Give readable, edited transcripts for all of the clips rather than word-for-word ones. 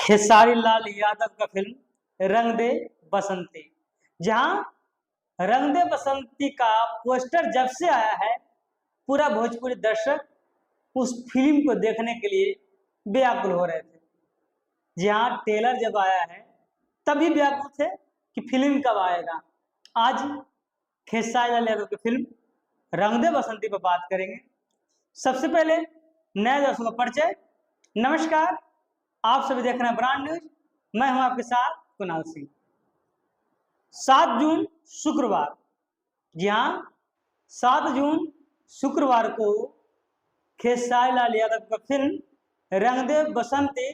खेसारी लाल यादव का फिल्म रंग दे बसंती। जहां रंग दे बसंती का पोस्टर जब से आया है, पूरा भोजपुरी दर्शक उस फिल्म को देखने के लिए व्याकुल हो रहे थे। जहां ट्रेलर जब आया है तभी व्याकुल थे कि फिल्म कब आएगा। आज खेसारी लाल यादव की फिल्म रंग दे बसंती पर बात करेंगे। सबसे पहले नए दर्शकों का परिचय। नमस्कार, आप सभी देख रहे हैं ब्रांड न्यूज। मैं हूं आपके साथ कुणाल सिंह। 7 जून शुक्रवार, जी हाँ 7 जून शुक्रवार को खेसारी लाल यादव का फिल्म रंग दे बसंती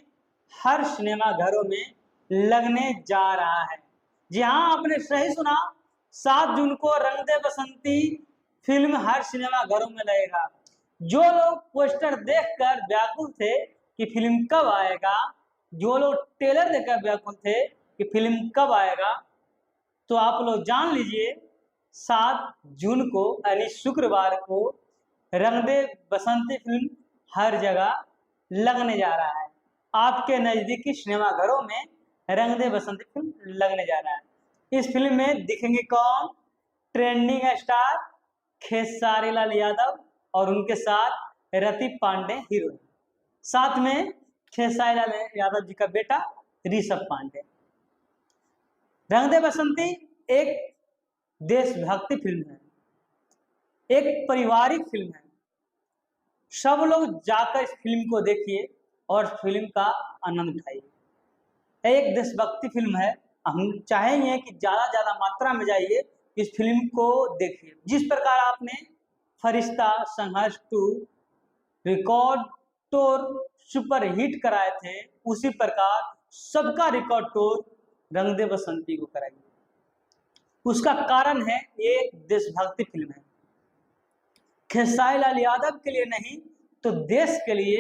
हर सिनेमा घरों में लगने जा रहा है। जी हाँ, आपने सही सुना, 7 जून को रंग दे बसंती फिल्म हर सिनेमा घरों में लगेगा। जो लोग पोस्टर देखकर व्याकुल थे कि फिल्म कब आएगा, जो लोग ट्रेलर देखकर व्याकुल थे कि फिल्म कब आएगा, तो आप लोग जान लीजिए 7 जून को यानी शुक्रवार को रंग दे बसंती फिल्म हर जगह लगने जा रहा है। आपके नजदीकी सिनेमा घरों में रंग दे बसंती फिल्म लगने जा रहा है। इस फिल्म में दिखेंगे कौन? ट्रेंडिंग स्टार खेसारी लाल यादव और उनके साथ रति पांडे हीरोइन, साथ में खेसारी लाल यादव जी का बेटा ऋषभ पांडे। रंग दे बसंती एक देशभक्ति फिल्म है, एक पारिवारिक फिल्म है। सब लोग जाकर इस फिल्म को देखिए और फिल्म का आनंद उठाइए। एक देशभक्ति फिल्म है। हम चाहेंगे कि ज्यादा मात्रा में जाइए, इस फिल्म को देखिए। जिस प्रकार आपने फरिश्ता, संघर्ष 2, रिकॉर्ड तोड़ सुपर हिट कराए थे, उसी प्रकार सबका रिकॉर्ड तोड़ रंग दे बसंती को कराइए। उसका कारण है ये देशभक्ति फिल्म है। खेसारी लाल यादव के लिए नहीं तो देश के लिए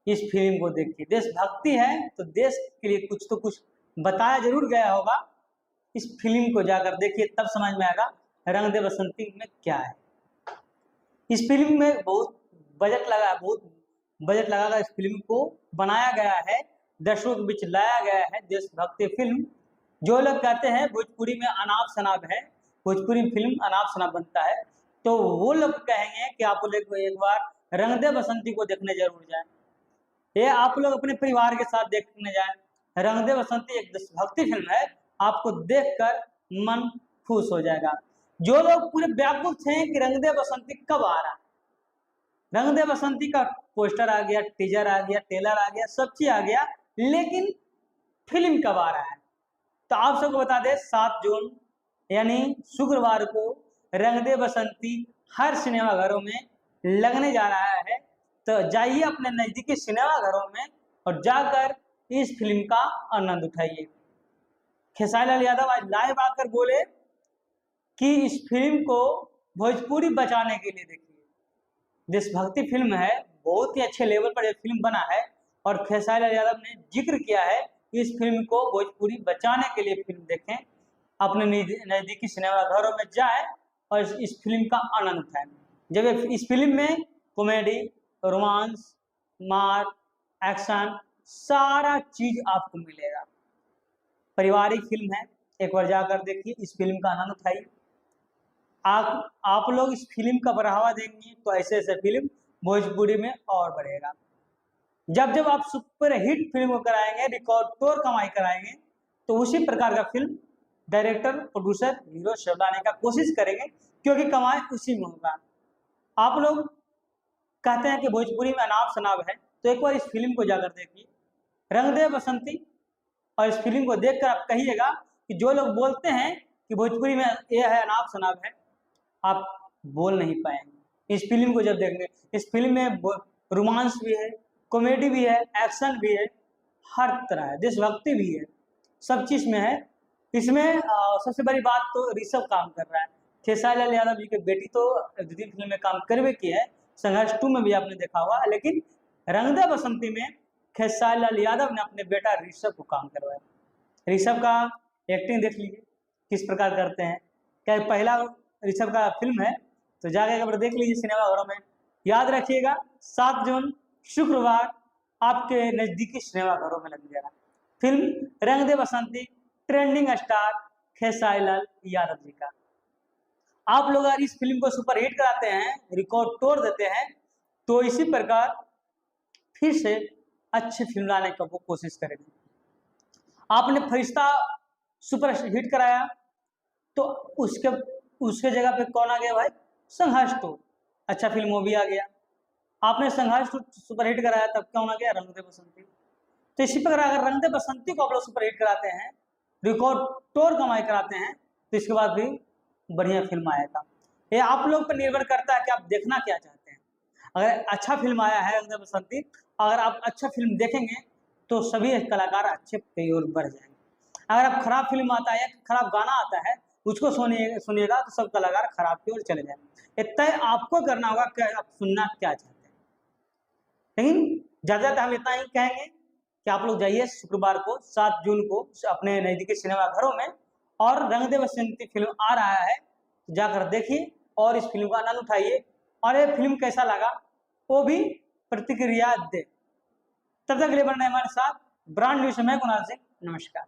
इस फिल्म को देखिए। देशभक्ति है तो देश के लिए कुछ तो कुछ बताया जरूर गया होगा। इस फिल्म को जाकर देखिए, तब समझ में आएगा रंग दे बसंती में क्या है। इस फिल्म में बहुत बजट लगाकर इस फिल्म को बनाया गया है, दर्शकों के बीच लाया गया है। देशभक्ति फिल्म, जो लोग कहते हैं भोजपुरी में अनाप शनाप है, भोजपुरी फिल्म अनाप शनाप बनता है, तो वो लोग कहेंगे कि आप लोग एक बार रंग दे बसंती को देखने जरूर जाएं। ये आप लोग अपने परिवार के साथ देखने जाएं। रंग दे बसंती एक देशभक्ति फिल्म है, आपको देखकर मन खुश हो जाएगा। जो लोग पूरे व्याकुल थे कि रंग दे बसंती कब आ रहा है, रंग दे बसंती का पोस्टर आ गया, टीजर आ गया, ट्रेलर आ गया, सब चीज आ गया, लेकिन फिल्म कब आ रहा है? तो आप सबको बता दें 7 जून यानी शुक्रवार को रंग दे बसंती हर सिनेमा घरों में लगने जा रहा है। तो जाइए अपने नजदीकी सिनेमा घरों में और जाकर इस फिल्म का आनंद उठाइए। खेसारी लाल यादव आज लाइव आकर बोले कि इस फिल्म को भोजपुरी बचाने के लिए देखिए। देशभक्ति फिल्म है, बहुत ही अच्छे लेवल पर यह फिल्म बना है और खेसारी लाल यादव ने जिक्र किया है इस फिल्म को भोजपुरी बचाने के लिए फिल्म देखें, अपने नजदीकी सिनेमा घरों में जाए और इस फिल्म का आनंद उठाएं। जब इस फिल्म में कॉमेडी, रोमांस, मार, एक्शन, सारा चीज आपको मिलेगा। पारिवारिक फिल्म है, एक बार जाकर देखिए, इस फिल्म का आनंद उठाइए। आप लोग इस फिल्म का बढ़ावा देंगे तो ऐसे ऐसे फिल्म भोजपुरी में और बढ़ेगा। जब आप सुपर हिट फिल्म को कराएंगे, रिकॉर्ड तोड़ कमाई कराएंगे, तो उसी प्रकार का फिल्म डायरेक्टर, प्रोड्यूसर, हीरो सब लाने का कोशिश करेंगे, क्योंकि कमाई उसी में होगा। आप लोग कहते हैं कि भोजपुरी में अनाप शनाप है, तो एक बार इस फिल्म को जाकर देखिए, रंग दे बसंती, और इस फिल्म को देखकर आप कहिएगा कि जो लोग बोलते हैं कि भोजपुरी में यह है अनाप शनाप है, आप बोल नहीं पाएंगे। इस फिल्म को जब देखेंगे, इस फिल्म में रोमांस भी है, कॉमेडी भी है, एक्शन भी है, हर तरह है, देशभक्ति भी है, सब चीज में है। इसमें सबसे बड़ी बात तो ऋषभ काम कर रहा है। खेसारी लाल यादव जी की बेटी तो 2-3 फिल्म में काम करवे की है, संघर्ष 2 में भी आपने देखा हुआ, लेकिन रंग दे बसंती में खेसारी लाल यादव ने अपने बेटा ऋषभ को काम करवाया। ऋषभ का एक्टिंग देख लीजिए किस प्रकार करते हैं। क्या पहला ऋषभ का फिल्म है, तो जाके एक बार देख लीजिए सिनेमा घरों में। याद रखिएगा 7 जून शुक्रवार आपके नजदीकी सिनेमा घरों में लग जाएगा। फिल्म रंग दे बसंती ट्रेंडिंग स्टार खेसारी लाल यादव जी का। आप लोग अगर इस फिल्म को सुपर हिट कराते हैं, रिकॉर्ड तोड़ देते हैं, तो इसी प्रकार फिर से अच्छी फिल्म लाने का वो कोशिश करेंगे। आपने फरिश्ता सुपर हिट कराया, तो उसके उसके जगह पे कौन आ गया भाई? संघर्ष 2, अच्छा फिल्म वो भी आ गया। आपने संघर्ष 2 सुपर हिट कराया, तब कौन आ गया? रंग दे बसंती। तो इसी प्रकार अगर रंग दे बसंती को आप लोग सुपर हिट कराते हैं, रिकॉर्ड तोड़ कमाई कराते हैं, तो इसके बाद भी बढ़िया फिल्म आएगा। ये आप लोग पर निर्भर करता है कि आप देखना क्या चाहते हैं। अगर अच्छा फिल्म आया है रंग दे बसंती, अगर आप अच्छा फिल्म देखेंगे तो सभी कलाकार अच्छे की ओर बढ़ जाएंगे। अगर आप खराब फिल्म आता है या खराब गाना आता है, उसको सुनिएगा तो सब कलाकार खराब की ओर चले जाएंगे। तय आपको करना होगा कि आप सुनना क्या चाहते हैं। लेकिन ज्यादा हम इतना ही कहेंगे कि आप लोग जाइए शुक्रवार को 7 जून को अपने नजदीकी सिनेमा घरों में, और रंग दे बसंती फिल्म आ रहा है, जाकर देखिए और इस फिल्म का आनंद उठाइए, और ये फिल्म कैसा लगा वो भी प्रतिक्रिया दे। तब तक के लिए बने हमारे साथ ब्रांड न्यूज में कुणाल सिंह। नमस्कार।